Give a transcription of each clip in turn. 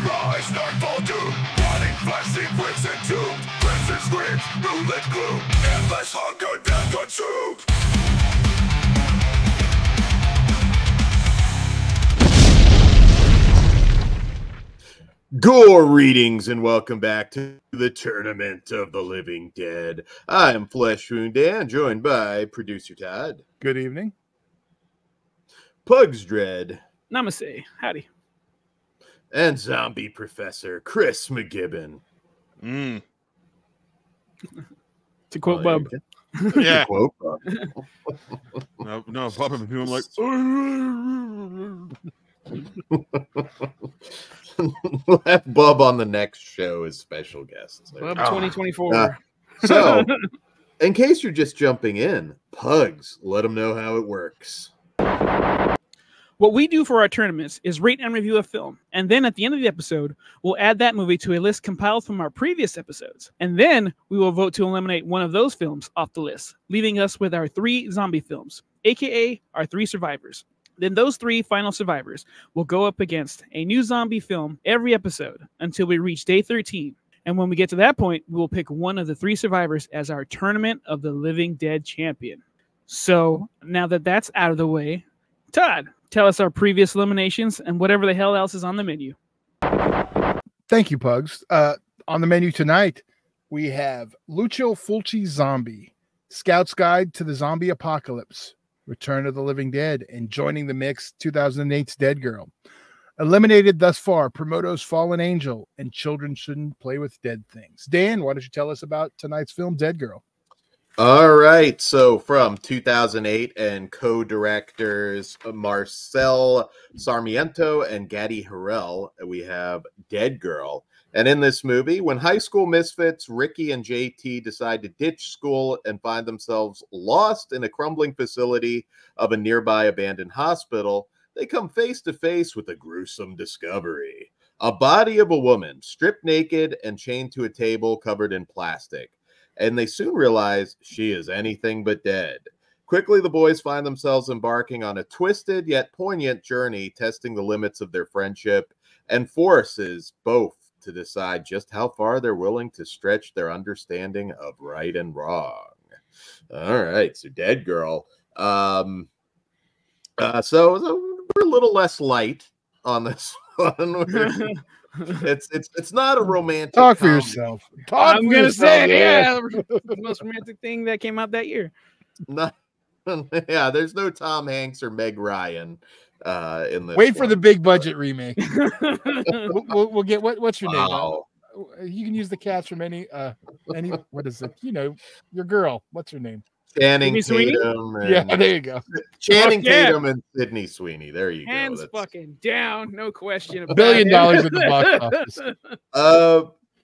Rise, nightfall doom, rotting flashing bricks and tombs, crimson screams, moonlit gloom, endless hunger, death consumed. Gore readings and welcome back to the Tournament of the Living Dead. I am Flesh Wound Dan, joined by producer Todd. Good evening. Pugs Dread. Namaste. Howdy. And zombie professor Chris McGibbon. To quote Bub. Yeah. To quote Bub. No, Bub and people like, We'll have Bub on the next show as special guests. Bub 2024. So, in case you're just jumping in, Pugs, let them know how it works. What we do for our tournaments is rate and review a film, and then at the end of the episode, we'll add that movie to a list compiled from our previous episodes, and then we will vote to eliminate one of those films off the list, leaving us with our 3 zombie films, aka our 3 survivors. Then those 3 final survivors will go up against a new zombie film every episode until we reach day 13. And when we get to that point, we will pick one of the 3 survivors as our Tournament of the Living Dead champion. So now that that's out of the way, Todd, tell us our previous eliminations and whatever the hell else is on the menu. thank you, Pugs. On the menu tonight, we have Lucio Fulci Zombie, Scout's Guide to the Zombie Apocalypse, Return of the Living Dead, and joining the mix, 2008's Dead Girl. Eliminated thus far, Promoto's Fallen Angel and Children Shouldn't Play with Dead Things. Dan, why don't you tell us about tonight's film, Dead Girl? All right, so from 2008 and co-directors Marcel Sarmiento and Gadi Harrell, we have Dead Girl. And in this movie, when high school misfits Ricky and JT decide to ditch school and find themselves lost in a crumbling facility of a nearby abandoned hospital, they come face to face with a gruesome discovery. A body of a woman, stripped naked and chained to a table covered in plastic. And they soon realize she is anything but dead. Quickly, the boys find themselves embarking on a twisted yet poignant journey, testing the limits of their friendship, and forces both to decide just how far they're willing to stretch their understanding of right and wrong. All right, so Dead Girl. So we're a little less light on this one. It's not a romantic. Talk for comedy. yourself. I'm going to say, yeah, the most romantic thing that came out that year. Not, yeah, there's no Tom Hanks or Meg Ryan in this. Wait for the big budget remake. we'll get what's your name? Wow. You can use the cast from any what is it? You know, your girl. What's her name? Channing Sweeney? Tatum. And Yeah, there you go. Channing yeah. Tatum and Sydney Sweeney. There you Hands go. fucking down, no question about $1 billion it. in the box office.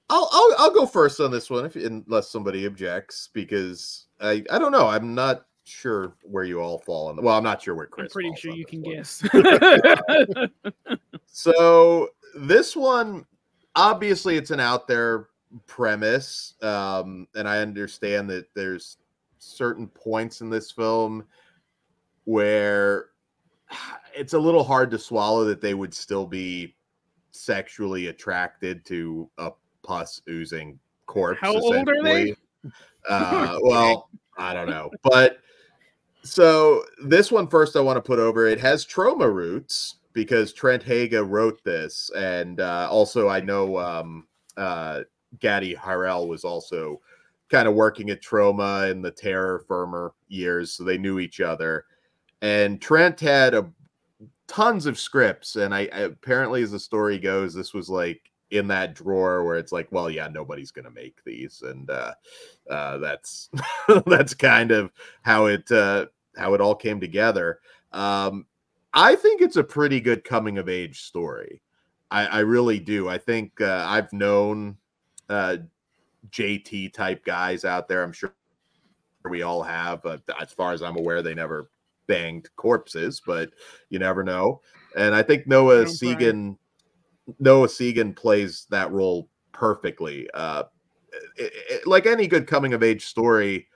I'll go first on this one unless somebody objects, because I don't know. I'm not sure where you all fall on the. Well, I'm not sure where Chris. I'm pretty falls sure on you this can one. guess. So this one, obviously, it's an out there premise, and I understand that there's certain points in this film where it's a little hard to swallow that they would still be sexually attracted to a pus oozing corpse. How old are they? Well, I don't know, but so this one first I want to put over. It has trauma roots because Trent Haga wrote this, and also I know Gadi Harrell was also kind of working at Trauma in the Terror Firmer years, so they knew each other. And Trent had tons of scripts, and I apparently, as the story goes, this was like in that drawer where it's like, well, yeah, nobody's gonna make these, and that's that's kind of how it all came together. I think it's a pretty good coming of age story. I really do. I think I've known JT type guys out there. I'm sure we all have. As far as I'm aware, they never banged corpses, but you never know. And I think Noah Segan plays that role perfectly. Like any good coming of age story,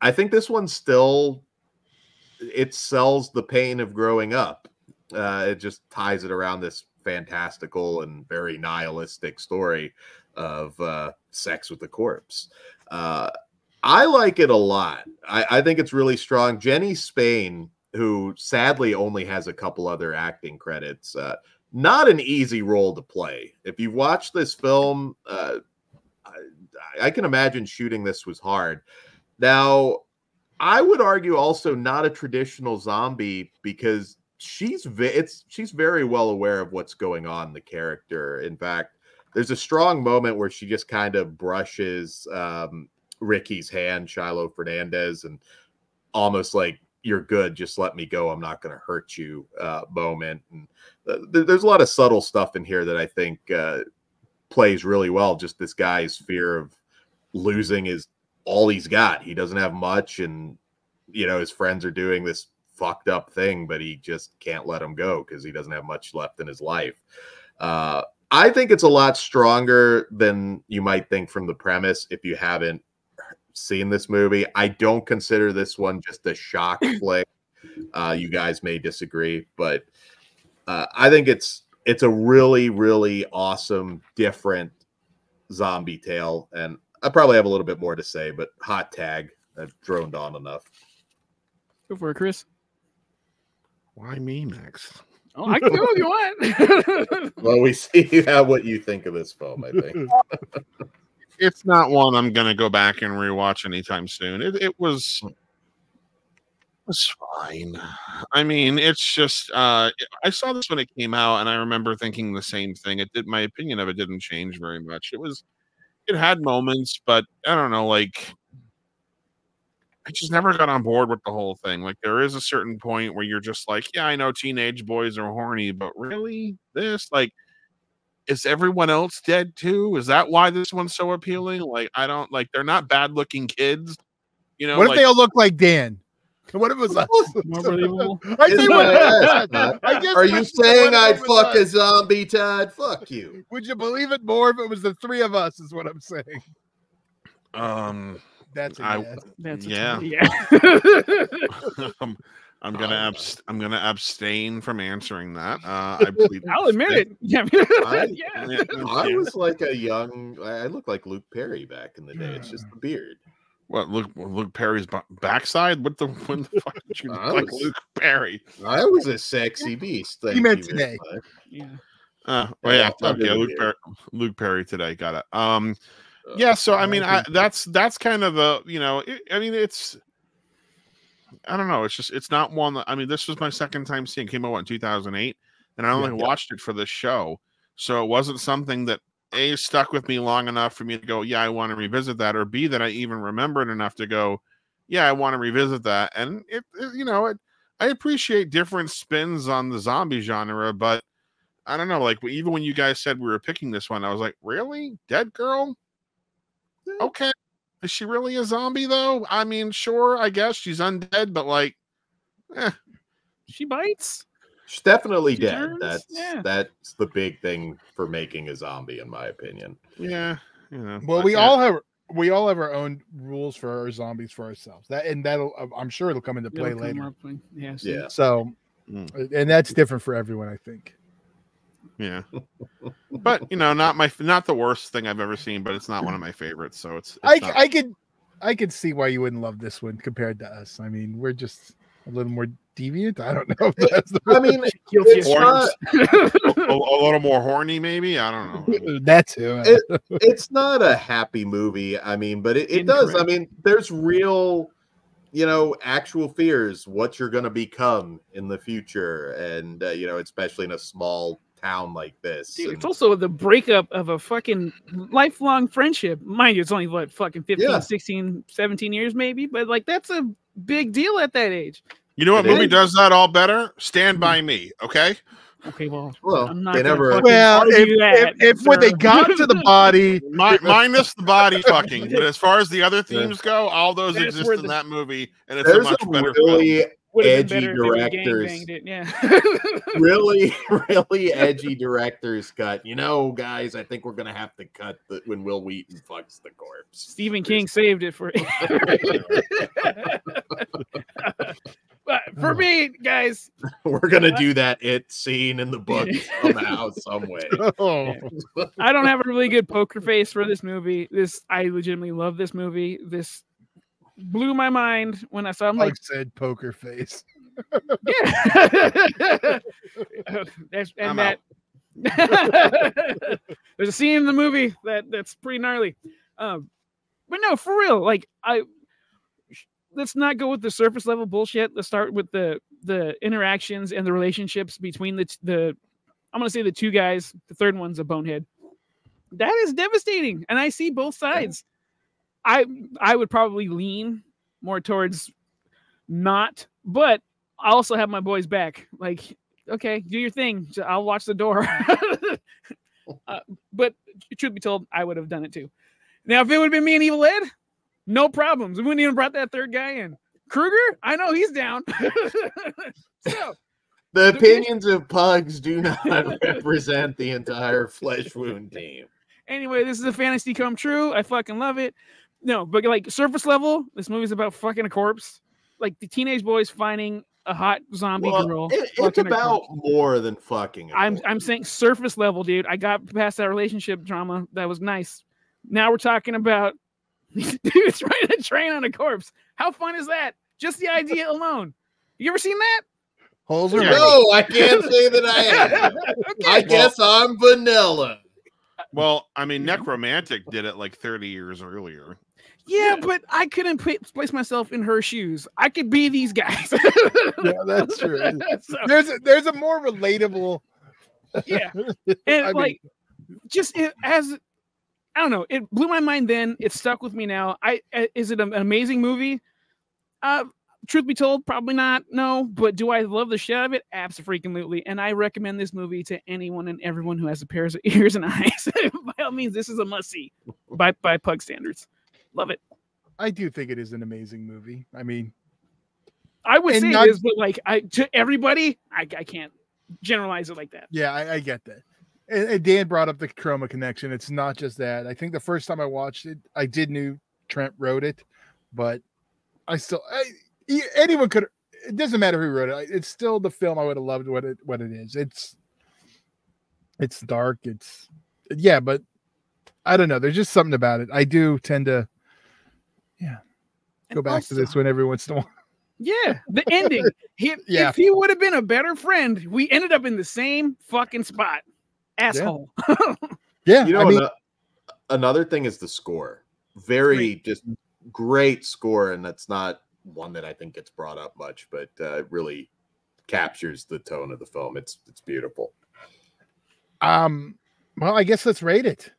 I think this one still, it sells the pain of growing up. It just ties it around this fantastical and very nihilistic story of sex with the corpse. I like it a lot. I think it's really strong. Jenny Spain, who sadly only has a couple other acting credits, not an easy role to play. If you watch this film, I can imagine shooting this was hard. Now, I would argue also not a traditional zombie because she's very well aware of what's going on in the character. In fact, there's a strong moment where she just kind of brushes Ricky's hand, Shiloh Fernandez, and almost like, you're good, just let me go, I'm not going to hurt you moment. And there's a lot of subtle stuff in here that I think plays really well. Just this guy's fear of losing all he's got. He doesn't have much, and his friends are doing this fucked up thing, but he just can't let them go because he doesn't have much left in his life. I think it's a lot stronger than you might think from the premise if you haven't seen this movie. I don't consider this one just a shock flick. You guys may disagree, but I think it's a really, really awesome, different zombie tale. And I probably have a little bit more to say, but hot tag. I've droned on enough. Go for it, Chris. Why me, Max? Oh, I can go if you want. Well, we see what you think of this film, I think. It's not one I'm going to go back and rewatch anytime soon. It was fine. I mean, it's just I saw this when it came out, and I remember thinking the same thing. My opinion of it didn't change very much. It had moments, but I don't know, like, I just never got on board with the whole thing. Like, there is a certain point where you're just like, yeah, I know teenage boys are horny, but really, is everyone else dead too? Is that why this one's so appealing? Like, I don't like, they're not bad looking kids. What if they all look like Dan? What if it was us? Are you saying I'd fuck a zombie, Todd? Fuck you. Would you believe it more if it was the three of us, is what I'm saying. That's yeah. I'm gonna abstain from answering that. I'll admit it. Yeah, I was like I looked like Luke Perry back in the day. It's just the beard. What, Luke Perry's backside? When the fuck did you look like Luke Perry? I was a sexy beast. He meant today. Luke Perry today. Got it. Yeah. So I mean, that's kind of it's. I don't know. It's not one that, I mean, this was my second time seeing it. Came out in 2008, and I only watched it for this show. So it wasn't something that A, stuck with me long enough for me to go, yeah, I want to revisit that, or B, that I even remembered enough to go, yeah, I want to revisit that. And I appreciate different spins on the zombie genre, but I don't know, like, even when you guys said we were picking this one, I was like, really? Dead Girl? Okay. Is she really a zombie, though? I mean, sure, I guess she's undead, but like, she bites. She's definitely dead. That's the big thing for making a zombie, in my opinion. Yeah. Well, we all have our own rules for our zombies for ourselves. I'm sure it'll come into play later. Yeah. So, and that's different for everyone, I think. Yeah, but not the worst thing I've ever seen, but it's not one of my favorites. So I could see why you wouldn't love this one compared to us. I mean, we're just a little more deviant. I don't know. A little more horny, maybe. I don't know. That's too. It's not a happy movie. I mean, but it does. I mean, there's real, actual fears, what you're going to become in the future, and especially in a small town like this. Dude, it's also the breakup of a fucking lifelong friendship. Mind you, it's only 15, 16, 17 years maybe, but like, that's a big deal at that age. You know what movie does that all better? Stand By Me. Okay. Okay, well, I'm not if when they got to the body, minus the body fucking, but as far as the other themes go, all those exist in that movie, and it's a much better film. Edgy directors, really edgy directors cut. Guys, I think we're gonna have to cut when Will Wheaton fucks the corpse. Stephen King saved it for. beat, guys. We're gonna do that scene in the book somehow, some way. Oh. I don't have a really good poker face for this movie. I legitimately love this movie. This blew my mind when I saw. I'm like, said poker face. yeah. There's a scene in the movie that's pretty gnarly. But no, for real. Like let's not go with the surface level bullshit. Let's start with the interactions and the relationships between the I'm gonna say the two guys. The third one's a bonehead. That is devastating, and I see both sides. I would probably lean more towards not, but I also have my boys back. Like, okay, do your thing. I'll watch the door. But truth be told, I would have done it too. Now, if it would have been me and Evil Ed, no problems. We wouldn't even brought that third guy in. Kruger, I know he's down. So, the opinions of Pugs do not represent the entire Flesh Wound team. Anyway, this is a fantasy come true. I fucking love it. No, but like surface level, this movie's about fucking a corpse. Like the teenage boys finding a hot zombie girl. It's about more than fucking. I'm saying surface level, dude. I got past that relationship drama. That was nice. Now we're talking about these dudes riding a train on a corpse. How fun is that? Just the idea alone. You ever seen that? Holes are No, I can't say that I have. Okay. I guess I'm vanilla. Well, I mean, Necromantic did it like 30 years earlier. Yeah, but I couldn't place myself in her shoes. I could be these guys. Yeah, that's true. So, there's a more relatable. Yeah, and just as I don't know, it blew my mind then. It stuck with me now. Is it an amazing movie? Truth be told, probably not. No, but do I love the shit out of it? Absolutely. And I recommend this movie to anyone and everyone who has a pair of ears and eyes. By all means, this is a must see by Pug standards. Love it. I do think it is an amazing movie. I mean, I would say it is, but like to everybody, I can't generalize it like that. Yeah, I get that. And Dan brought up the Chroma connection. It's not just that. I think the first time I watched it, I did knew Trent wrote it, but anyone could. It doesn't matter who wrote it. It's still the film I would have loved. What it is. It's dark. But I don't know. There's just something about it. I do tend to. Yeah. Go back to this one every once in a while. Yeah, the ending. If he would have been a better friend, we ended up in the same fucking spot. Asshole. Yeah. You know, another thing is the score. Just great score, and that's not one that I think gets brought up much, but really captures the tone of the film. It's beautiful. Well, I guess let's rate it.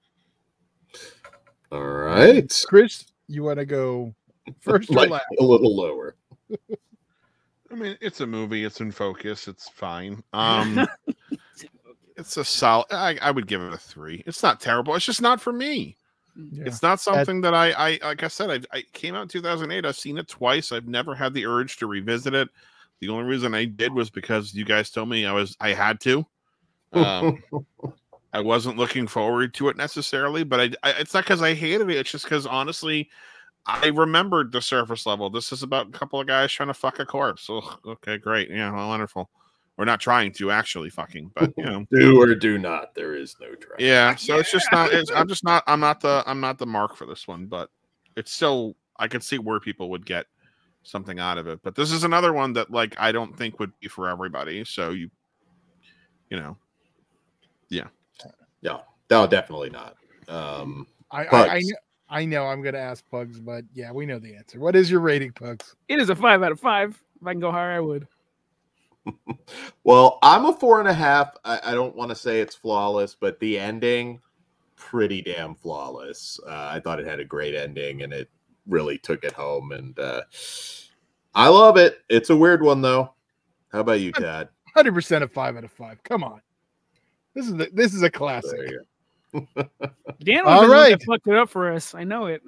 All right, Chris. You want to go first or last? A little lower. I mean, it's a movie. It's in focus. It's fine. It's a solid. I would give it a 3. It's not terrible. It's just not for me. Yeah. It's not something that I like I said, I came out in 2008. I've seen it twice. I've never had the urge to revisit it. The only reason I did was because you guys told me I had to. I wasn't looking forward to it necessarily, but it's not because I hated it. It's just because honestly, I remembered the surface level. This is about a couple of guys trying to fuck a corpse. Oh, okay, great. Yeah, well, wonderful. We're not trying to actually fucking, but you know, do or do not. There is no try. Yeah, so it's just not. I'm not the mark for this one, but it's still. I could see where people would get something out of it. But this is another one that like I don't think would be for everybody. So you know, yeah. No, definitely not. I know I'm going to ask Pugs, but yeah, we know the answer. What is your rating, Pugs? It is a 5 out of 5. If I can go higher, I would. Well, I'm a 4.5. I don't want to say it's flawless, but the ending, pretty damn flawless. I thought it had a great ending, and it really took it home. And I love it. It's a weird one, though. How about you, Tad? 100% a 5 out of 5. Come on, this is a classic. Dan was the one that fucked it up for us. I know it.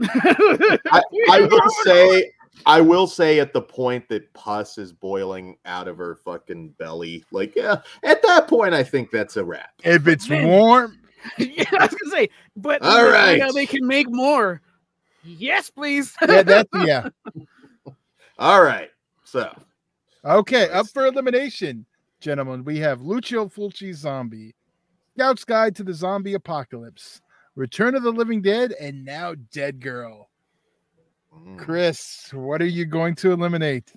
I will say at the point that pus is boiling out of her fucking belly, like, yeah, at that point, I think that's a wrap. If it's warm. Yeah, I was going to say, but all right, how they can make more. Yes, please. Yeah. All right. So Okay, up for elimination, gentlemen. We have Lucio Fulci's Zombie, Scout's Guide to the Zombie Apocalypse, Return of the Living Dead, and now Dead Girl. Chris, what are you going to eliminate?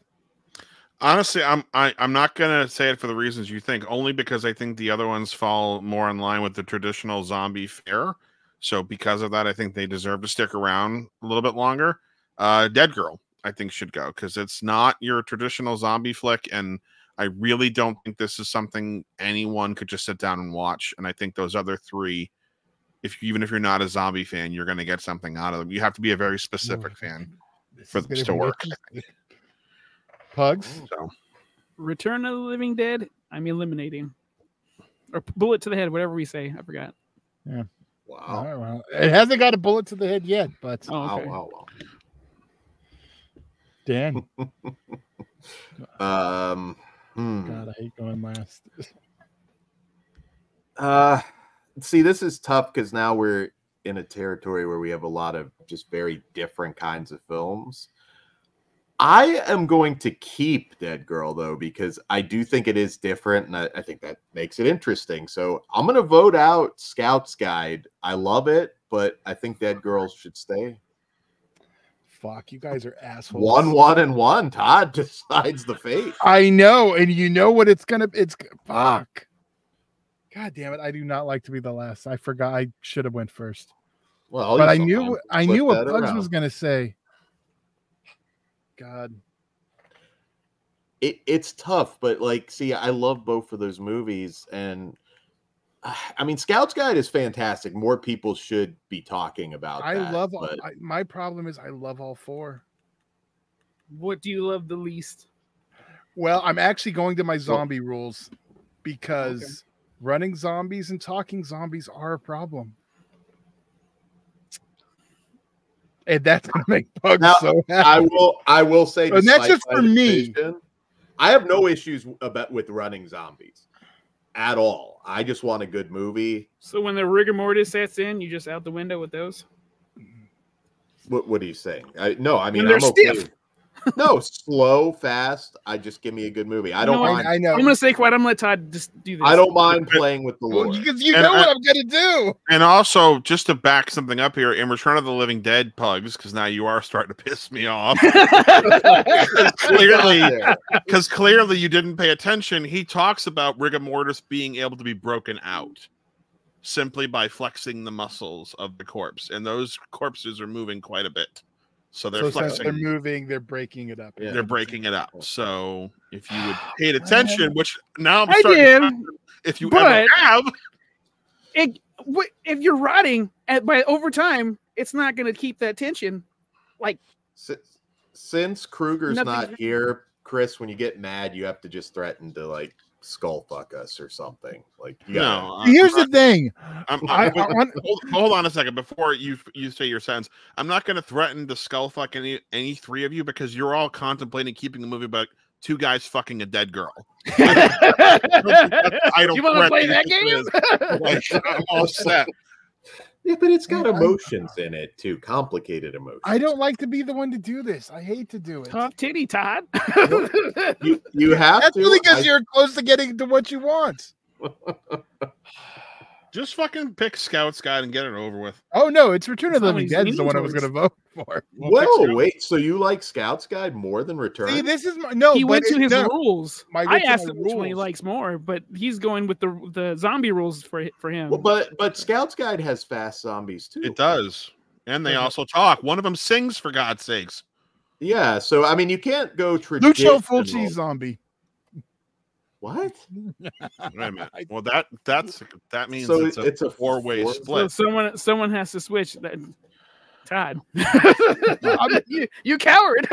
Honestly, I'm not gonna say it for the reasons you think, only because I think the other ones fall more in line with the traditional zombie fare. So because of that, I think they deserve to stick around a little bit longer. Dead Girl, I think, should go because it's not your traditional zombie flick, and I really don't think this is something anyone could just sit down and watch. And I think those other three, even if you're not a zombie fan, you're going to get something out of them. You have to be a very specific fan for this to work. Pugs. So. Return of the Living Dead, I'm eliminating. Or bullet to the head, whatever we say. I forgot. Yeah. Wow. Right, well, it hasn't got a bullet to the head yet, but okay. Wow. Dan. God, I hate going last. See, this is tough because now we're in a territory where we have a lot of just very different kinds of films. I am going to keep Dead Girl, though, because I do think it is different, and I think that makes it interesting. So I'm going to vote out Scout's Guide. I love it, but I think Dead Girl should stay. Fuck, you guys are assholes. 1-1-1. Todd decides the fate. I know, and you know what it's going to... Fuck. God damn it, I do not like to be the last. I forgot. I should have went first. Well, but I knew what Bugs was going to say. God, it's tough, but like, see, I love both of those movies, and I mean, Scout's Guide is fantastic. More people should be talking about. My problem is I love all four. What do you love the least? Well, I'm actually going to my zombie rules because running zombies and talking zombies are a problem. And that's gonna make Bugs so happy. I will say, and that's just for me. I have no issues with running zombies at all. I just want a good movie. So when the rigor mortis sets in, you just out the window with those. What are you saying? I mean, they're stiff. No, slow, fast. I just give me a good movie. I don't mind. I know. I'm gonna stay quiet. I'm gonna let Todd just do this. I don't mind playing with the lore. Because you know what I'm gonna do. And also, just to back something up here, in Return of the Living Dead, Pugs, because now you are starting to piss me off. Clearly you didn't pay attention. He talks about rigor mortis being able to be broken out simply by flexing the muscles of the corpse, and those corpses are moving quite a bit. So they're flexing. They're moving. They're breaking it up. Yeah. They're breaking it up. So if you would paid attention, which now I'm I starting to, if you ever have, if you're rotting by over time, it's not going to keep that tension. Like since Kruger's not here, Chris, when you get mad, you have to just threaten to like skull fuck us or something. Like here's the thing. Hold on a second before you say your sentence. I'm not going to threaten to skull fuck any three of you because you're all contemplating keeping a movie about two guys fucking a dead girl. I don't you want to play that game? Like, I'm all set. Yeah, but it's got emotions in it too, complicated emotions. I don't like to be the one to do this. I hate to do it. Tough titty, Todd. you have That's to. really because you're close to getting to what you want. Just fucking pick Scout's Guide and get it over with. Oh no, it's Return of the Living Dead is the one I was going to vote for. Whoa, wait! So you like Scout's Guide more than Return? See, this is He went to his rules. I asked him which rules. one he likes more, but he's going with the zombie rules for him. Well, but Scout's Guide has fast zombies too. It does, and they also talk. One of them sings, for God's sakes. Yeah, so I mean, you can't go traditional. Lucio Fulci zombie. What? Wait a minute. Well, that means so it's a four-way split. So someone has to switch. Todd, you coward.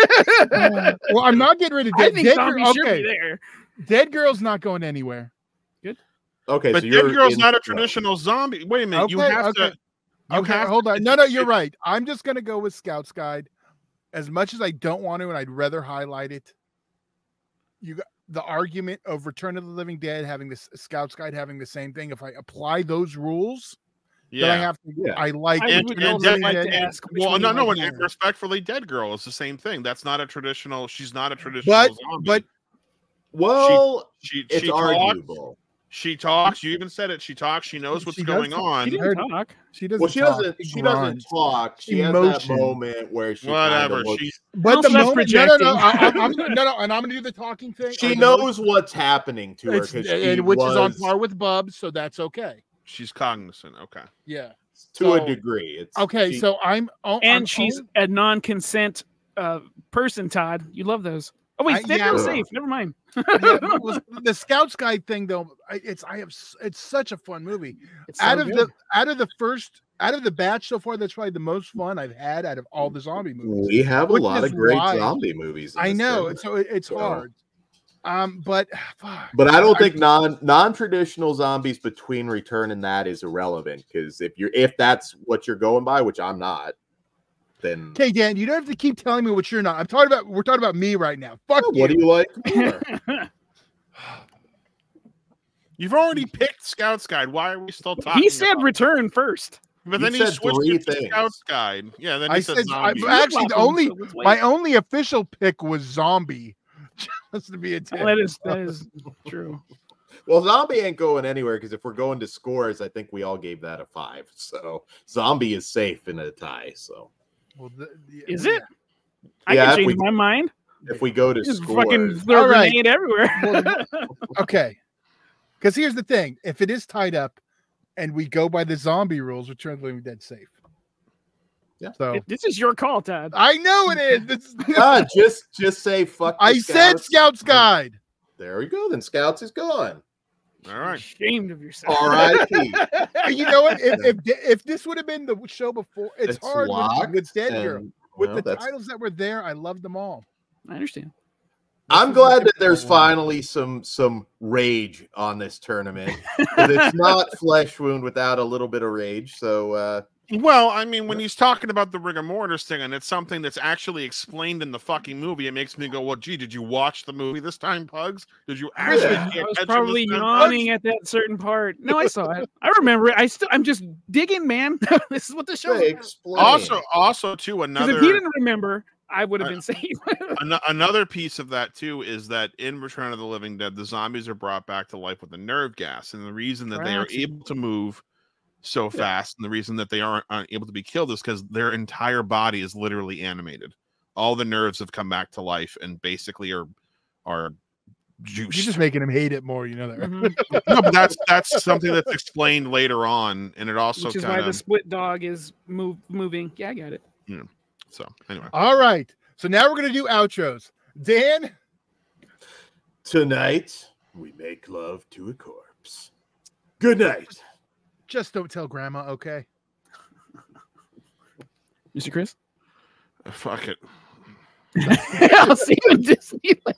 Well, I'm not getting rid of Dead. I think zombies should be there. Dead Girl's not going anywhere. Good. Okay, but so Dead Girl's not a traditional zombie. Wait a minute. You have to. Hold on. No, you're right. I'm just going to go with Scout's Guide. As much as I don't want to, and I'd rather highlight it. You got the argument of Return of the Living Dead having this Scout's Guide having the same thing. If I apply those rules, then I have to. Yeah. I like. And respectfully, Dead Girl is the same thing. That's not a traditional. She's not a traditional zombie. Well, she it's talks. arguable. She talks. You even said it. She talks. She knows what's going on. She didn't talk. She doesn't. Well, she talk. doesn't. She doesn't talk. She has that moment where she whatever. Kind of looks, but the that's moment, projecting. no, and I'm gonna do the talking thing. She knows what's happening to her because which is on par with Bubs, so that's okay. She's cognizant. Okay. Yeah. To a degree. It's okay. So she's a non-consent person. Todd, you love those. Oh wait, they're safe. Never mind. The Scouts Guide thing, though, it's such a fun movie. Out of the batch so far, that's probably the most fun I've had out of all the zombie movies. We have a lot of great zombie movies. I know, so it's hard. But I don't think non-traditional zombies between Return and that is irrelevant, because if that's what you're going by, which I'm not. Then... Okay, Dan, you don't have to keep telling me what you're not. We're talking about me right now. Fuck you. What do you like more? You've already picked Scouts Guide. Why are we still talking? He said Return first. But then he switched to Scouts Guide. Yeah, then he said Zombie. Actually, my only official pick was Zombie. Just to be a 10. That is true. Well, Zombie ain't going anywhere, because if we're going to scores, I think we all gave that a 5. So Zombie is safe in a tie. So. Well, is it? I can change my mind. If we go to scores, fucking throw a grenade everywhere. Okay, because here's the thing: if it is tied up, and we go by the zombie rules, Return of the Living Dead safe. Yeah. So this is your call, Todd. I know it is. just say fuck. I said Scouts Guide. There we go. Then Scouts is gone. All right. Ashamed of yourself. R.I.P. You know what? If this would have been the show before, it's hard with DEADGIRL. With the titles that were there, I loved them all. I understand. I'm glad that there's finally some rage on this tournament. It's not Flesh Wound without a little bit of rage. So well, I mean, when he's talking about the rigor mortis thing, and it's something that's actually explained in the fucking movie, it makes me go, "Well, gee, did you watch the movie this time, Pugs? Did you actually?" I was probably yawning at that certain part. No, I saw it. I remember it. I'm just digging, man. This is what the show is. Also, too, another. If he didn't remember, I would have been safe. Another piece of that too is that in Return of the Living Dead, the zombies are brought back to life with a nerve gas, and the reason that they are able to move so fast, and the reason that they aren't able to be killed, is because their entire body is literally animated. All the nerves have come back to life and basically are juiced. You're just making him hate it more, you know that, right? Mm-hmm. No, but that's something that's explained later on, and it also which is why the split dog is moving. Yeah, I got it. Yeah. So anyway, all right. So now we're gonna do outros. Dan, tonight we make love to a corpse. Good night. Just don't tell Grandma, okay? Mr. Chris? Fuck it. I'll see you in Disneyland.